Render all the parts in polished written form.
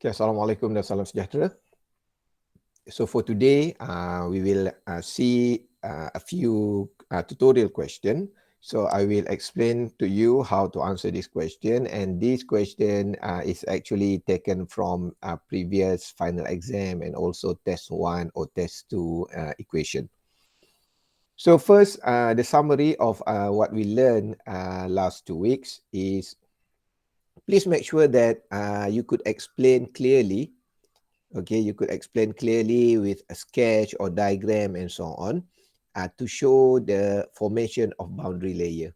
Okay, Assalamualaikum dan salam sejahtera. So for today, we will see a few tutorial question. So I will explain to you how to answer this question, and this question is actually taken from previous final exam and also test 1 or test 2 equation. So first, the summary of what we learned last 2 weeks is, please make sure that you could explain clearly. Okay, you could explain clearly with a sketch or diagram and so on to show the formation of boundary layer.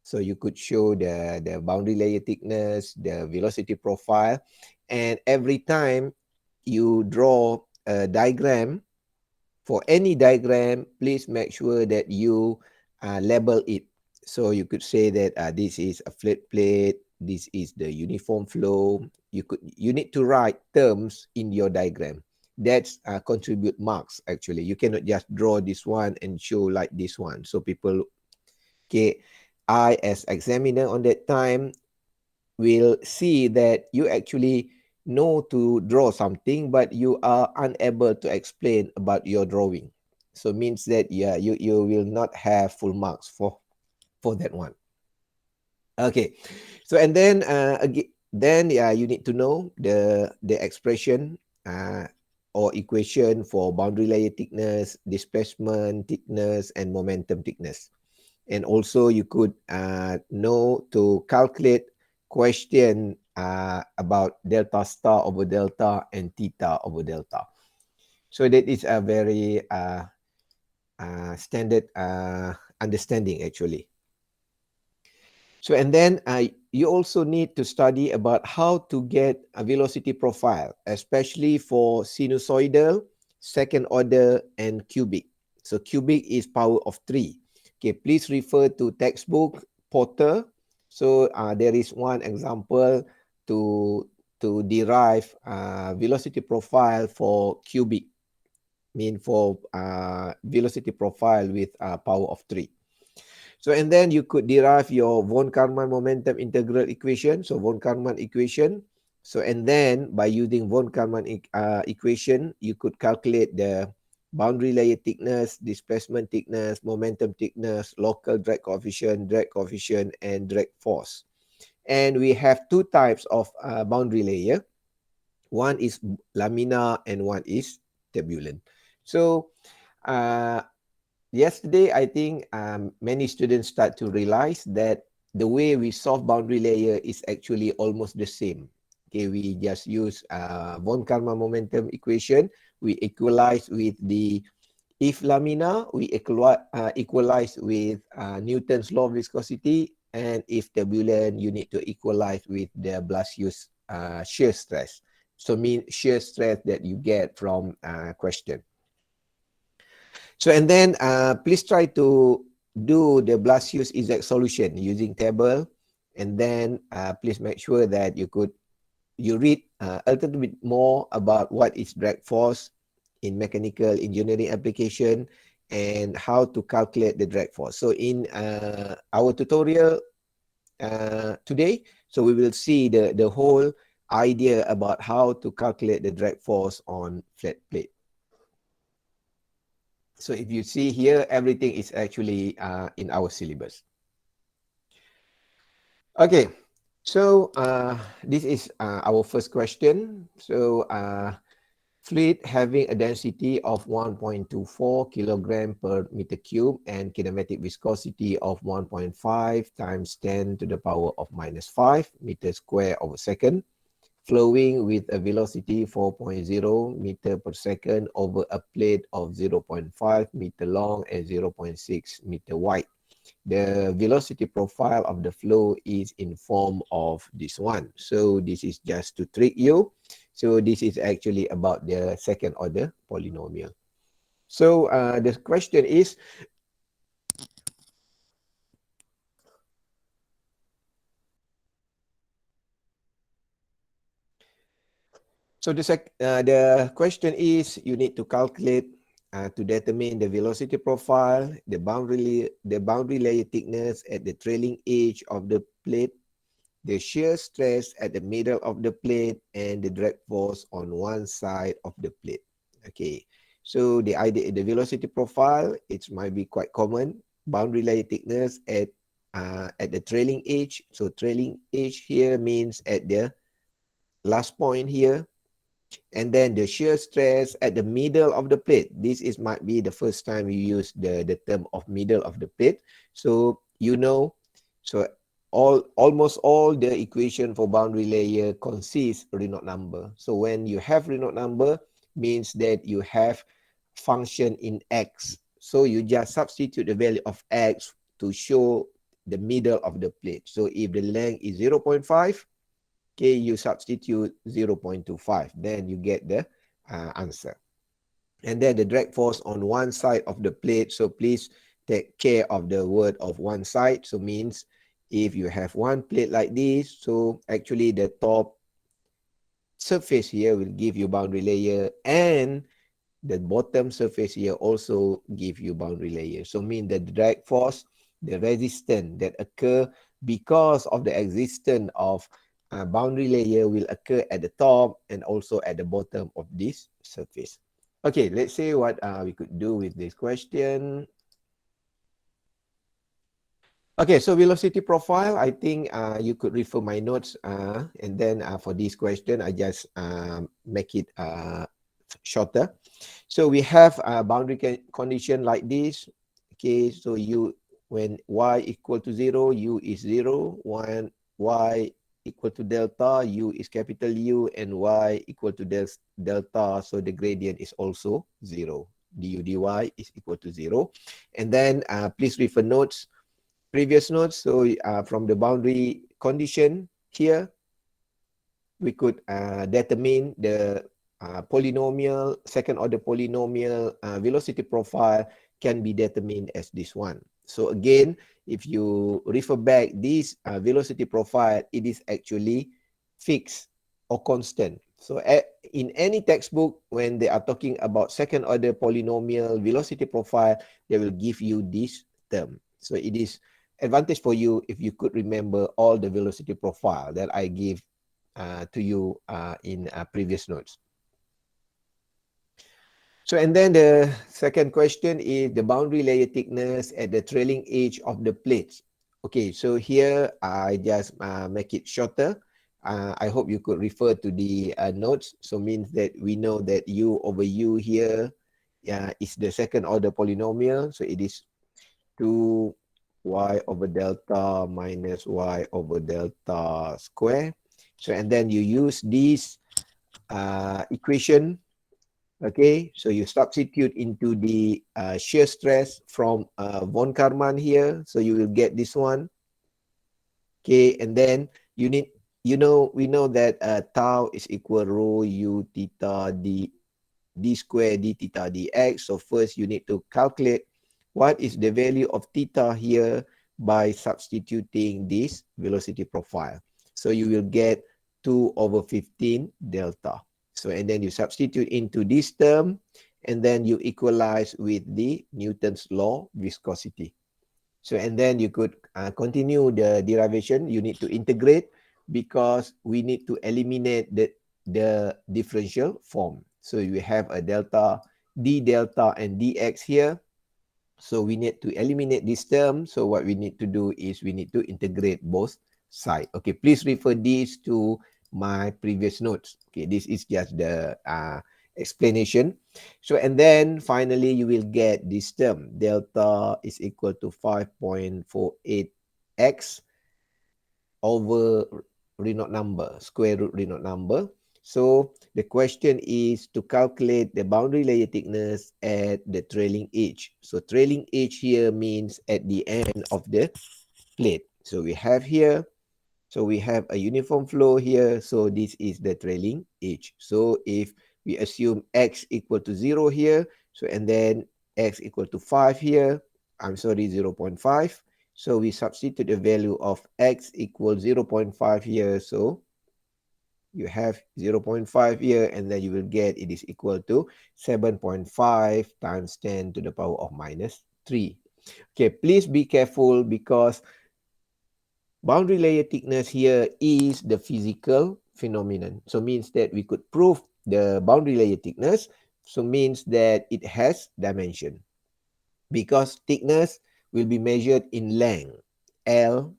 So you could show the boundary layer thickness, the velocity profile, and every time you draw a diagram, for any diagram, please make sure that you label it. So you could say that this is a flat plate, this is the uniform flow. You need to write terms in your diagram. That's contribute marks actually. You cannot just draw this one and show like this one. So people, okay, I as examiner on that time will see that you actually know to draw something, but you are unable to explain about your drawing. So means that you will not have full marks for that one. Okay, so and then again, then you need to know the expression or equation for boundary layer thickness, displacement thickness, and momentum thickness. And also you could know to calculate question about delta star over delta and theta over delta. So that is a very standard understanding actually. So and then you also need to study about how to get a velocity profile, especially for sinusoidal, second order, and cubic. So cubic is power of 3. Okay, please refer to textbook Porter. So there is one example to derive velocity profile for cubic, mean for velocity profile with power of 3. So, and then you could derive your von Karman momentum integral equation. So, von Karman equation. So, and then by using von Karman equation, you could calculate the boundary layer thickness, displacement thickness, momentum thickness, local drag coefficient, and drag force. And we have two types of boundary layer. One is laminar and one is turbulent. So, yesterday, I think many students start to realize that the way we solve boundary layer is actually almost the same. Okay, we just use von Karman momentum equation. We equalize with the, if laminar, we equalize with Newton's law of viscosity, and if turbulent, you need to equalize with the Blasius shear stress. So mean shear stress that you get from question. So and then please try to do the Blasius exact solution using table, and then please make sure that you read a little bit more about what is drag force in mechanical engineering application and how to calculate the drag force. So in our tutorial today, so we will see the whole idea about how to calculate the drag force on flat plate. So if you see here, everything is actually in our syllabus. Okay, so this is our first question. So fluid having a density of 1.24 kilogram per meter cube and kinematic viscosity of 1.5 times 10 to the power of minus 5 meters square over second, flowing with a velocity 4.0 meter per second over a plate of 0.5 meter long and 0.6 meter wide. The velocity profile of the flow is in form of this one. So this is just to trick you. So this is actually about the second order polynomial. So the question is, so the question is, you need to calculate to determine the velocity profile, the boundary layer thickness at the trailing edge of the plate, the shear stress at the middle of the plate and the drag force on one side of the plate. Okay, so the idea, the velocity profile, it might be quite common. Boundary layer thickness at the trailing edge. So trailing edge here means at the last point here, and then the shear stress at the middle of the plate. This is might be the first time you use the term of middle of the plate. So you know, so almost all the equation for boundary layer consists Reynolds number. So when you have Reynolds number, means that you have function in x. So you just substitute the value of x to show the middle of the plate. So if the length is 0.5, okay, you substitute 0.25, then you get the answer. And then the drag force on one side of the plate. So please take care of the word of one side. So means if you have one plate like this, so actually the top surface here will give you boundary layer, and the bottom surface here also give you boundary layer. So mean the drag force, the resistance that occur because of the existence of boundary layer will occur at the top and also at the bottom of this surface. Okay, let's see what we could do with this question. Okay, so velocity profile, I think you could refer my notes, and then for this question, I just make it shorter. So we have a boundary condition like this. Okay, so when y equal to 0, u is 0. When y equal to delta, u is capital U, and y equal to delta, so the gradient is also 0. du dy is equal to 0. And then please refer notes, previous notes. So from the boundary condition here, we could determine the polynomial, second order polynomial velocity profile can be determined as this one. So again, if you refer back this velocity profile, it is actually fixed or constant. So in any textbook, when they are talking about second order polynomial velocity profile, they will give you this term. So it is advantage for you if you could remember all the velocity profile that I give to you in previous notes. So, and then the second question is the boundary layer thickness at the trailing edge of the plates. Okay, so here I just make it shorter. I hope you could refer to the notes. So means that we know that u over u here is the second order polynomial. So it is 2y over delta minus y over delta square. So and then you use this equation. Okay, so you substitute into the shear stress from von Karman here. So you will get this one. Okay, and then you need, we know that tau is equal rho u theta d square d theta dx. So first you need to calculate what is the value of theta here by substituting this velocity profile. So you will get 2 over 15 delta. So and then you substitute into this term, and then you equalize with the Newton's law viscosity. So and then you could continue the derivation. You need to integrate because we need to eliminate the differential form. So you have a delta, d delta and dx here. So we need to eliminate this term. So what we need to do is we need to integrate both sides. Okay, please refer this to my previous notes. Okay, this is just the explanation. So and then finally you will get this term, delta is equal to 5.48x over Reynolds number, square root Reynolds number. So the question is to calculate the boundary layer thickness at the trailing edge. So trailing edge here means at the end of the plate. So we have here, so we have a uniform flow here. So this is the trailing edge. So if we assume x equal to 0 here, so and then x equal to 5 here, 0.5. So we substitute the value of x equals 0.5 here. So you have 0.5 here, and then you will get it is equal to 7.5 times 10 to the power of minus 3. Okay, please be careful because Boundary layer thickness here is the physical phenomenon. So means that we could prove the boundary layer thickness. So means that it has dimension, because thickness will be measured in length, L.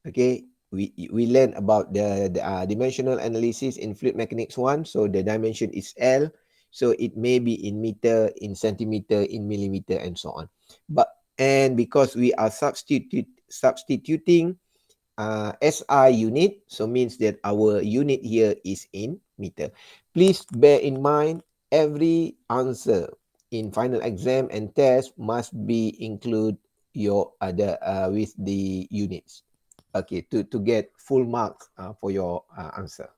Okay, we learned about the dimensional analysis in fluid mechanics 1. So the dimension is L. So it may be in meter, in centimeter, in millimeter, and so on. And because we are substituting SI unit, so means that our unit here is in meter. Please bear in mind, every answer in final exam and test must be include your other with the units. Okay, to get full marks for your answer.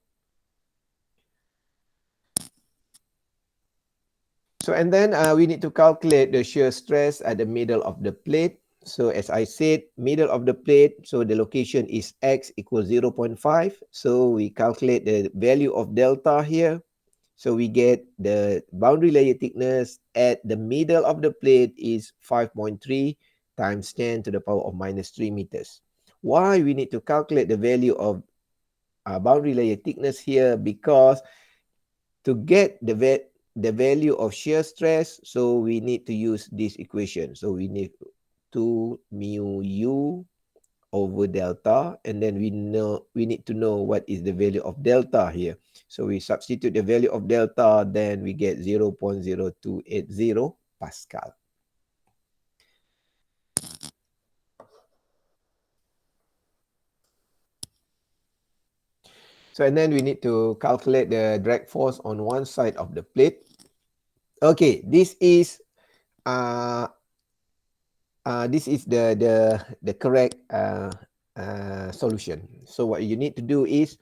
So and then we need to calculate the shear stress at the middle of the plate. So as I said, middle of the plate, so the location is x equals 0.5. So we calculate the value of delta here. So we get the boundary layer thickness at the middle of the plate is 5.3 times 10 to the power of minus 3 meters. Why we need to calculate the value of boundary layer thickness here? Because to get the value of shear stress, so we need to use this equation. So we need 2 mu u over delta, and then we need to know what is the value of delta here. So we substitute the value of delta, then we get 0.0280 Pascal. So and then we need to calculate the drag force on one side of the plate. Okay, this is the correct solution. So what you need to do is,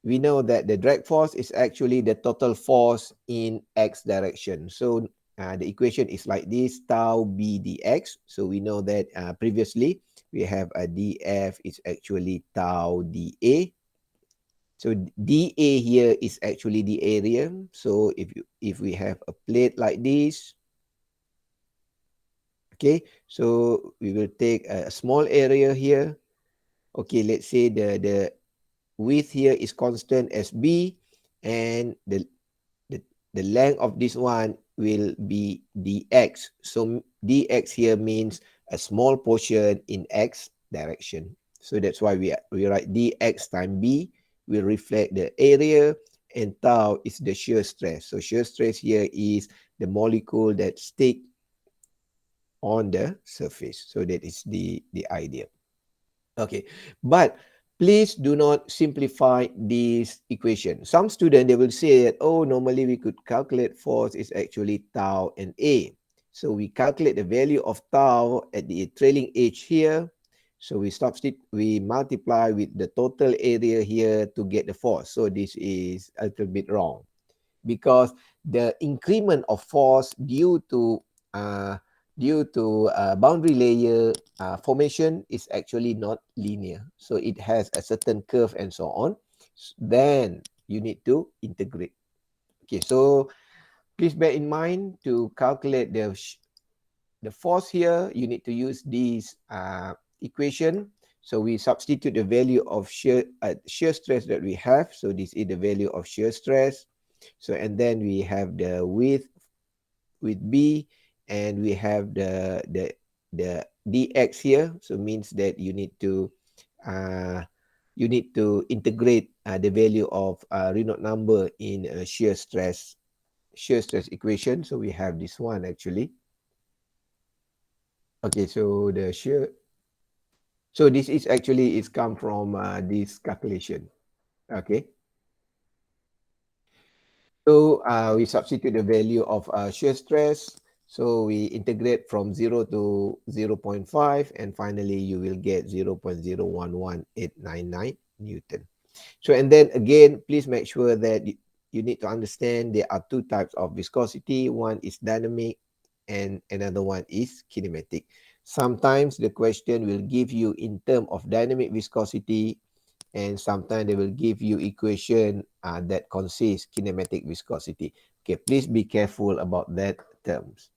we know that the drag force is actually the total force in x direction. So the equation is like this, tau b dx. So we know that previously we have a df is actually tau dA. So dA here is actually the area. So if we have a plate like this, okay, so we will take a small area here. Okay, let's say the width here is constant as b, and the length of this one will be dx. So dx here means a small portion in x direction. So that's why we write dx times b will reflect the area, and tau is the shear stress. So shear stress here is the molecule that stick on the surface. So that is the idea. Okay, but please do not simplify this equation. Some students, they will say that, oh, normally we could calculate force is actually tau and A. So we calculate the value of tau at the trailing edge here. So we multiply with the total area here to get the force. So this is a little bit wrong, because the increment of force due to boundary layer formation is actually not linear. So it has a certain curve and so on. Then you need to integrate. Okay, so please bear in mind, to calculate the force here, you need to use this equation. So we substitute the value of shear stress that we have. So this is the value of shear stress. So and then we have the width with B, and we have the dx here. So means that you need to integrate the value of Reynolds number in shear stress equation. So we have this one actually. Okay, so the shear. So this is actually it's come from this calculation. Okay. So we substitute the value of shear stress. So we integrate from 0 to 0.5, and finally you will get 0.011899 Newton. So and then again, please make sure that you need to understand there are two types of viscosity. One is dynamic and another one is kinematic. Sometimes the question will give you in terms of dynamic viscosity, and sometimes they will give you equation that consists kinematic viscosity. Okay, please be careful about that terms.